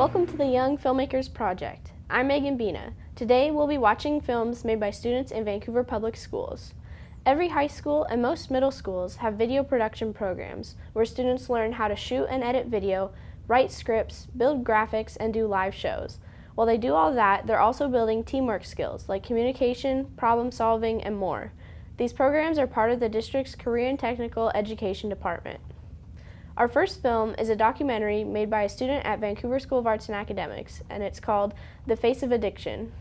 Welcome to the Young Filmmakers Project. I'm Bina. Today we'll be watching films made by students in Vancouver Public Schools. Every high school and most middle schools have video production programs where students learn how to shoot and edit video, write scripts, build graphics, and do live shows. While they do all that, they're also building teamwork skills like communication, problem solving, and more. These programs are part of the district's Career and Technical Education Department. Our first film is a documentary made by a student at Vancouver School of Arts and Academics, and it's called The Face of Addiction.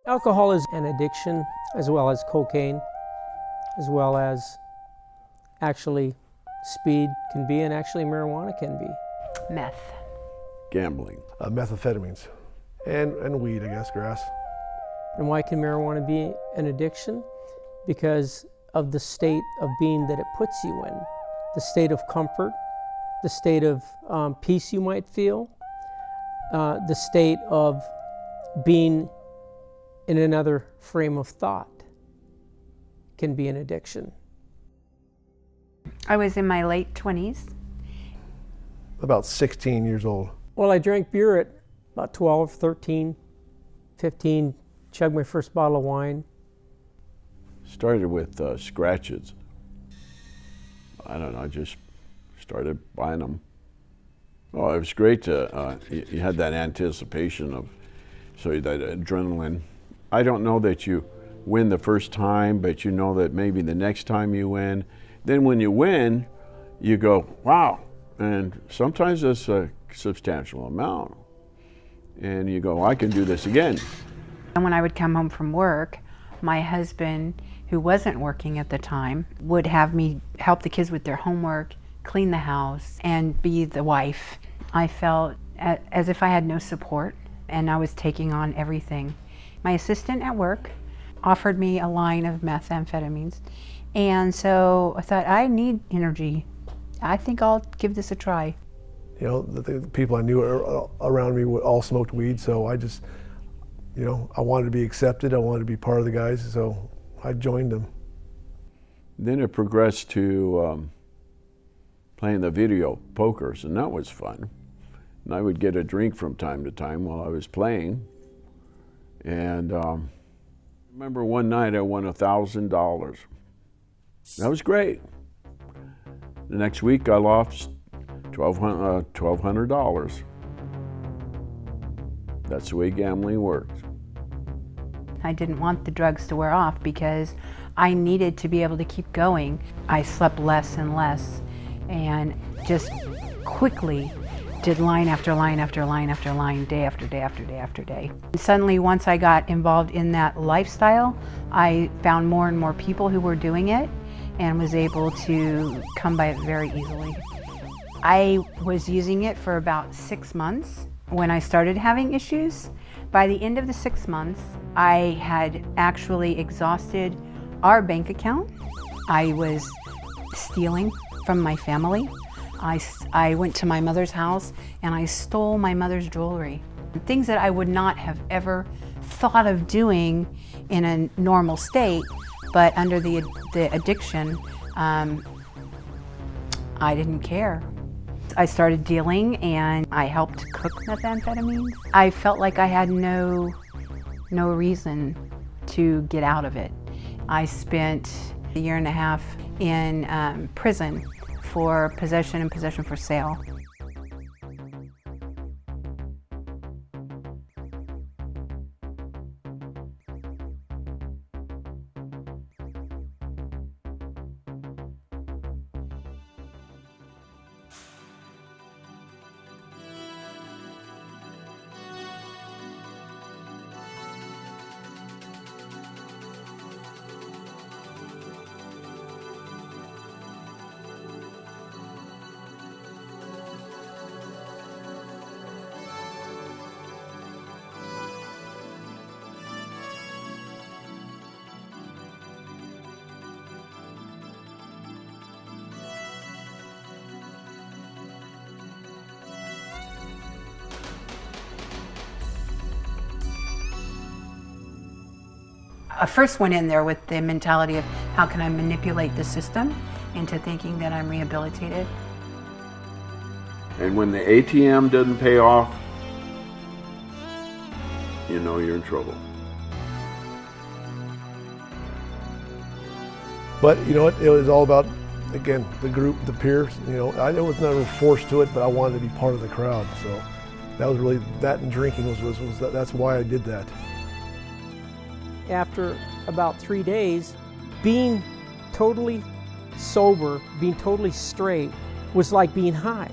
Alcohol is an addiction, as well as cocaine, as well as actually speed can be, and actually marijuana can be. Meth. Gambling. Methamphetamines. And weed, I guess, grass. And why can marijuana be an addiction? Because of the state of being that it puts you in. The state of comfort, the state of peace you might feel, the state of being in another frame of thought can be an addiction. I was in my late 20s. About 16 years old. Well, I drank beer at about 12, 13, 15, chugged my first bottle of wine. Started with scratches. I don't know, I just started buying them. Oh, it was great to, you had that anticipation of, so that adrenaline. I don't know that you win the first time, but you know that maybe the next time you win. Then when you win, you go, wow. And sometimes it's a substantial amount. And you go, I can do this again. And when I would come home from work, my husband, who wasn't working at the time, would have me help the kids with their homework, clean the house, and be the wife. I felt as if I had no support, and I was taking on everything. My assistant at work offered me a line of methamphetamines, and so I thought, I need energy. I think I'll give this a try. You know, the people I knew around me all smoked weed, so I just, you know, I wanted to be accepted, I wanted to be part of the guys, so I joined them. Then it progressed to playing the video pokers, and that was fun. And I would get a drink from time to time while I was playing. And I remember one night I won $1,000. That was great. The next week I lost $1,200. That's the way gambling works. I didn't want the drugs to wear off because I needed to be able to keep going. I slept less and less and just quickly did line after line after line after line, day after day after day after day. And suddenly, once I got involved in that lifestyle, I found more and more people who were doing it and was able to come by it very easily. I was using it for about 6 months when I started having issues. By the end of the 6 months, I had actually exhausted our bank account. I was stealing from my family. I went to my mother's house and I stole my mother's jewelry. Things that I would not have ever thought of doing in a normal state, but under the addiction, I didn't care. I started dealing and I helped cook methamphetamine. I felt like I had no reason to get out of it. I spent a year and a half in prison for possession and possession for sale. I first went in there with the mentality of how can I manipulate the system into thinking that I'm rehabilitated. And when the ATM doesn't pay off, you know you're in trouble. But you know what? It was all about, again, the group, the peers. You know, I was never forced to it, but I wanted to be part of the crowd. So that was really, that and drinking that's why I did that. After about 3 days, being totally sober, being totally straight, was like being high.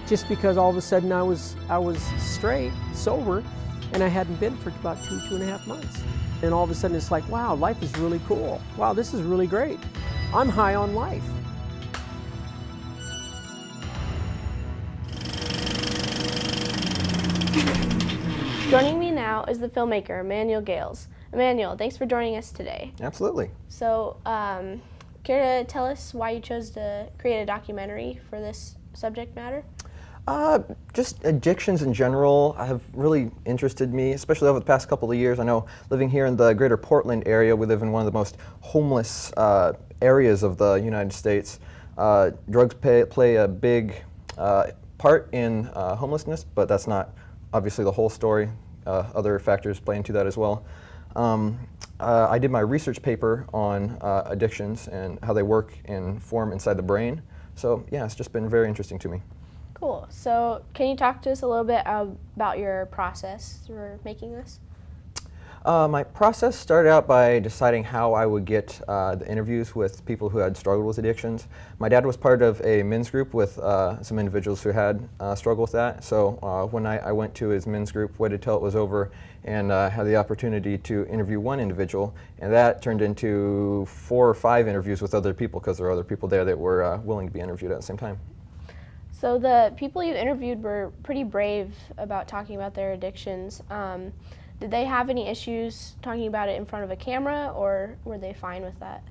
Just because all of a sudden I was straight, sober, and I hadn't been for about 2.5 months. And all of a sudden it's like, wow, life is really cool. Wow, this is really great. I'm high on life. Joining me now is the filmmaker, Emmanuel Gales. Emmanuel, thanks for joining us today. Absolutely. So, care to tell us why you chose to create a documentary for this subject matter? Just addictions in general have really interested me, especially over the past couple of years. I know living here in the greater Portland area, we live in one of the most homeless areas of the United States. Drugs play a big part in homelessness, but that's not obviously the whole story. Other factors play into that as well. I did my research paper on addictions and how they work and form inside the brain. So yeah, it's just been very interesting to me. Cool. So can you talk to us a little bit about your process for making this? My process started out by deciding how I would get the interviews with people who had struggled with addictions. My dad was part of a men's group with some individuals who had struggled with that. So when I went to his men's group, waited till it was over, and had the opportunity to interview one individual, and that turned into 4 or 5 interviews with other people because there were other people there that were willing to be interviewed at the same time. So the people you interviewed were pretty brave about talking about their addictions. Did they have any issues talking about it in front of a camera, or were they fine with that?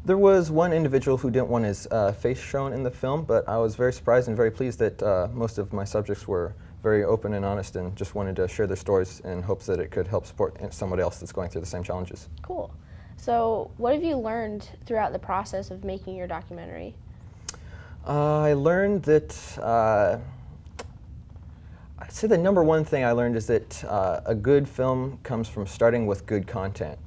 There was one individual who didn't want his face shown in the film, but I was very surprised and very pleased that most of my subjects were very open and honest and just wanted to share their stories in hopes that it could help support somebody else that's going through the same challenges. Cool. So what have you learned throughout the process of making your documentary? I learned that I'd say the number one thing I learned is that a good film comes from starting with good content.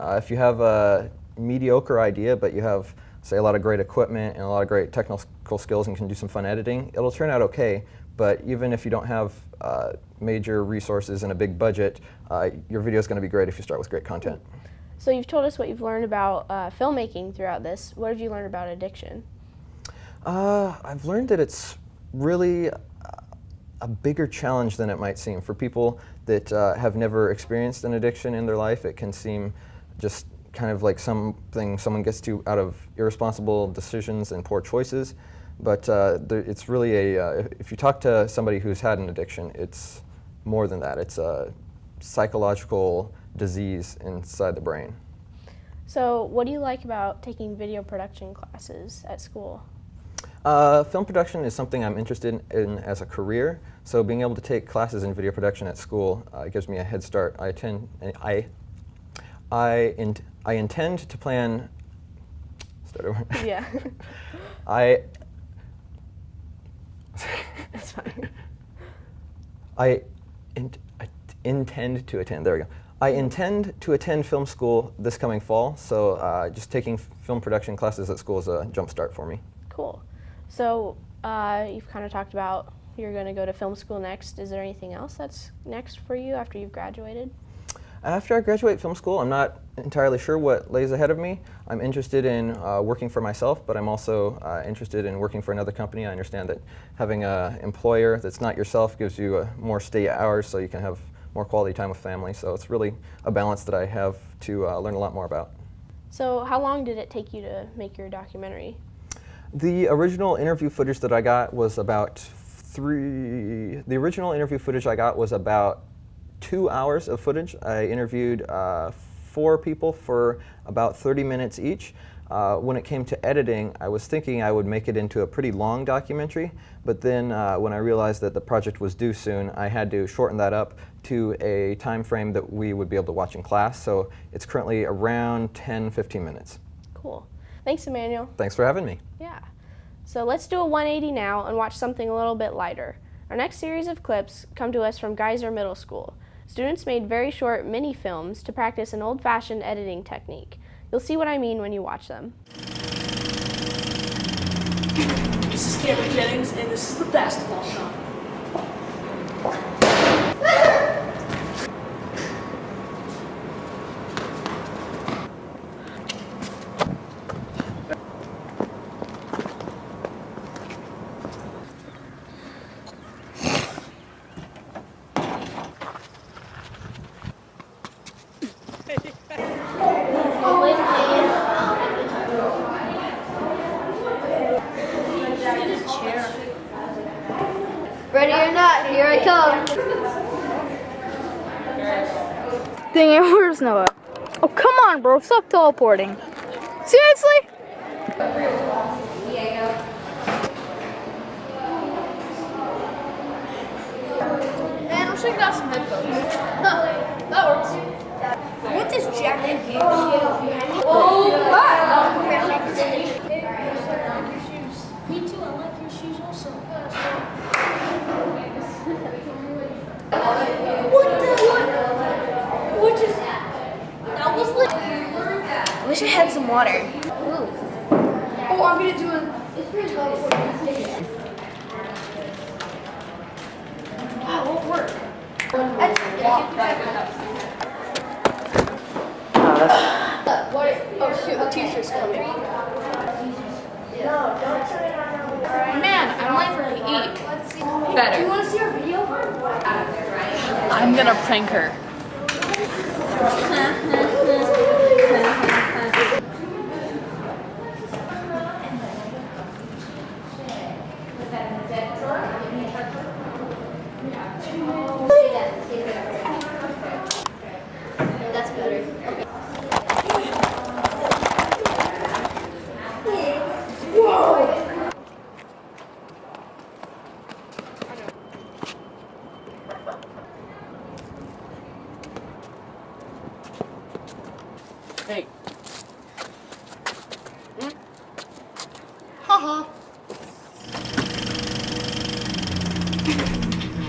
If you have a mediocre idea, but you have, say, a lot of great equipment and a lot of great technical skills and can do some fun editing, it'll turn out okay. But even if you don't have major resources and a big budget, your video is going to be great if you start with great content. So you've told us what you've learned about filmmaking throughout this. What have you learned about addiction? I've learned that it's really a bigger challenge than it might seem. For people that have never experienced an addiction in their life, it can seem just kind of like something someone gets to out of irresponsible decisions and poor choices. But it's really if you talk to somebody who's had an addiction, it's more than that. It's a psychological disease inside the brain. So what do you like about taking video production classes at school? Film production is something I'm interested in as a career, so being able to take classes in video production at school gives me a head start. I intend to plan. Start over. Yeah. It's fine. I intend to attend. There we go. I intend to attend film school this coming fall, so just taking film production classes at school is a jump start for me. Cool. So you've kind of talked about you're going to go to film school next. Is there anything else that's next for you after you've graduated? After I graduate film school, I'm not entirely sure what lays ahead of me. I'm interested in working for myself, but I'm also interested in working for another company. I understand that having an employer that's not yourself gives you more stay hours, so you can have more quality time with family. So it's really a balance that I have to learn a lot more about. So how long did it take you to make your documentary? The original interview footage that I got was about 2 hours of footage. I interviewed 4 people for about 30 minutes each. When it came to editing, I was thinking I would make it into a pretty long documentary, but then when I realized that the project was due soon, I had to shorten that up to a time frame that we would be able to watch in class. So it's currently around 10-15 minutes. Cool. Thanks, Emmanuel. Thanks for having me. Yeah. So let's do a 180 now and watch something a little bit lighter. Our next series of clips come to us from Geyser Middle School. Students made very short mini films to practice an old-fashioned editing technique. You'll see what I mean when you watch them. This is Cameron Jennings, and this is the basketball shot. Ready or not, here I come. Dang it, where's Noah? Oh, come on, bro, stop teleporting. Seriously? And I'm sure you got some headphones. Huh, that works. What does Jack use? Oh, hi! Me too, I like your shoes also. What just that was lit. I wish I had some water. Ooh. Oh, I'm gonna do it won't work. Oh shoot, the teacher's coming. Man, I'm late for her to eat. Better. Do you want to see our video? I'm gonna prank her. That's better. Hey.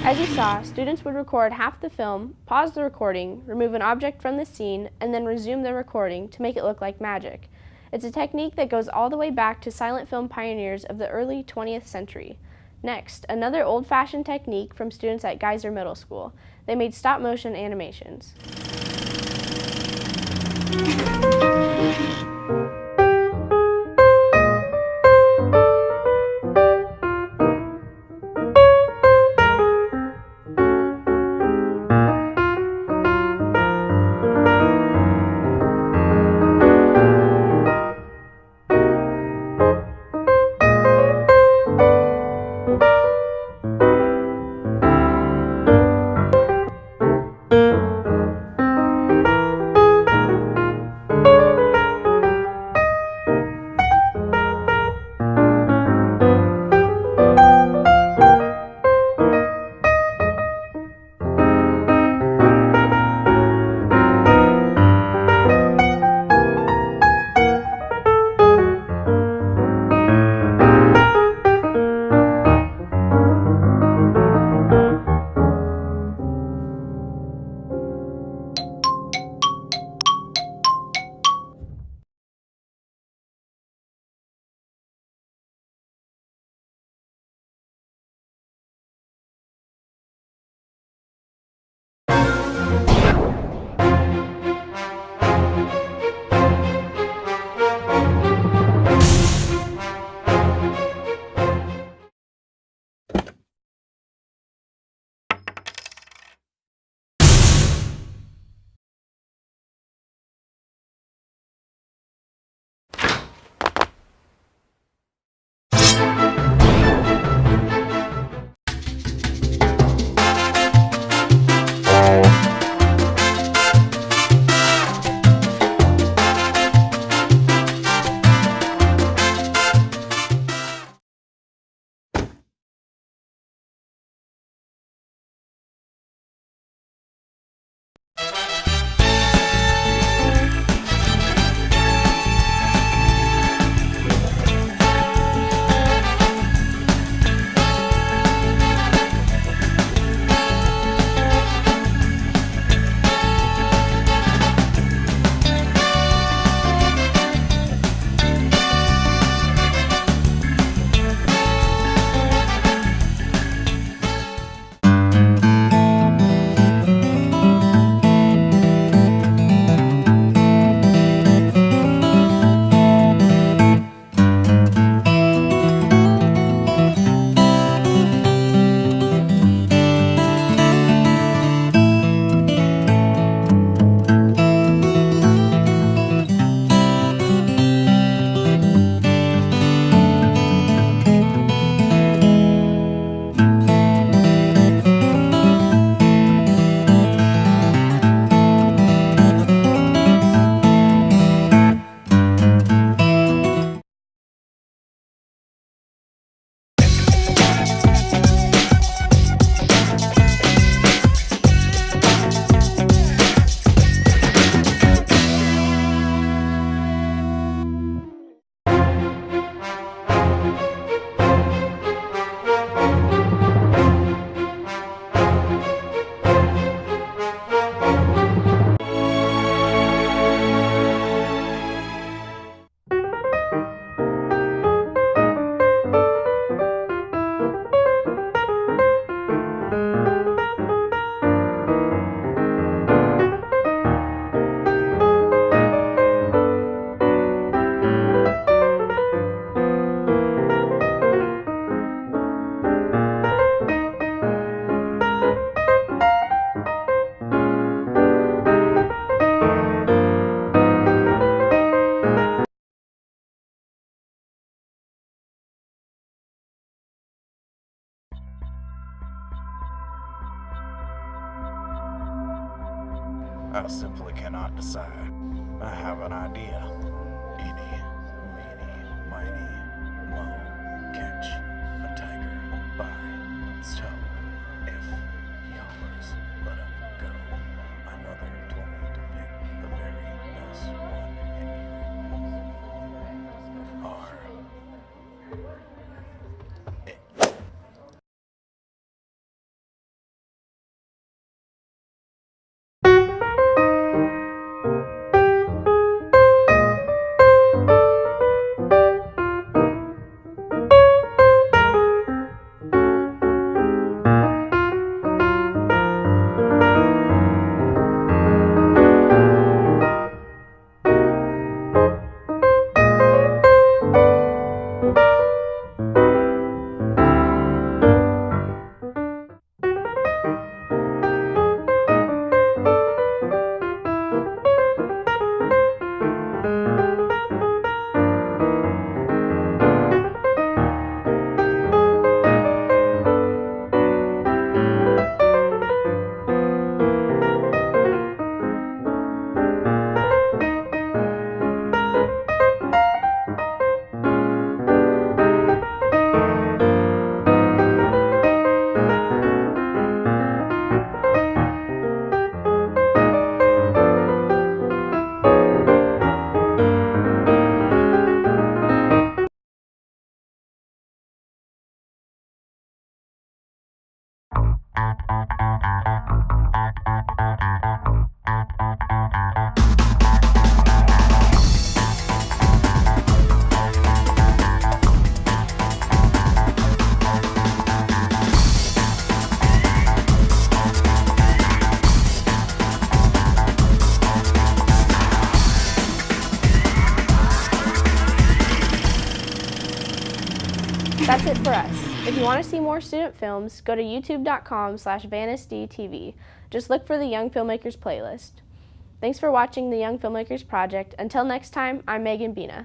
As you saw, students would record half the film, pause the recording, remove an object from the scene, and then resume the recording to make it look like magic. It's a technique that goes all the way back to silent film pioneers of the early 20th century. Next, another old-fashioned technique from students at Geyser Middle School. They made stop-motion animations. I simply cannot decide. I have an idea. Eeny, meeny, miny, moe. Catch a tiger by its toe. If he hollers, let him go. My mother told me to pick the very best one, and you are it. That's it for us. If you want to see more student films, go to youtube.com/VanusDTV. Just look for the Young Filmmakers playlist. Thanks for watching the Young Filmmakers Project. Until next time, I'm Megan Bina.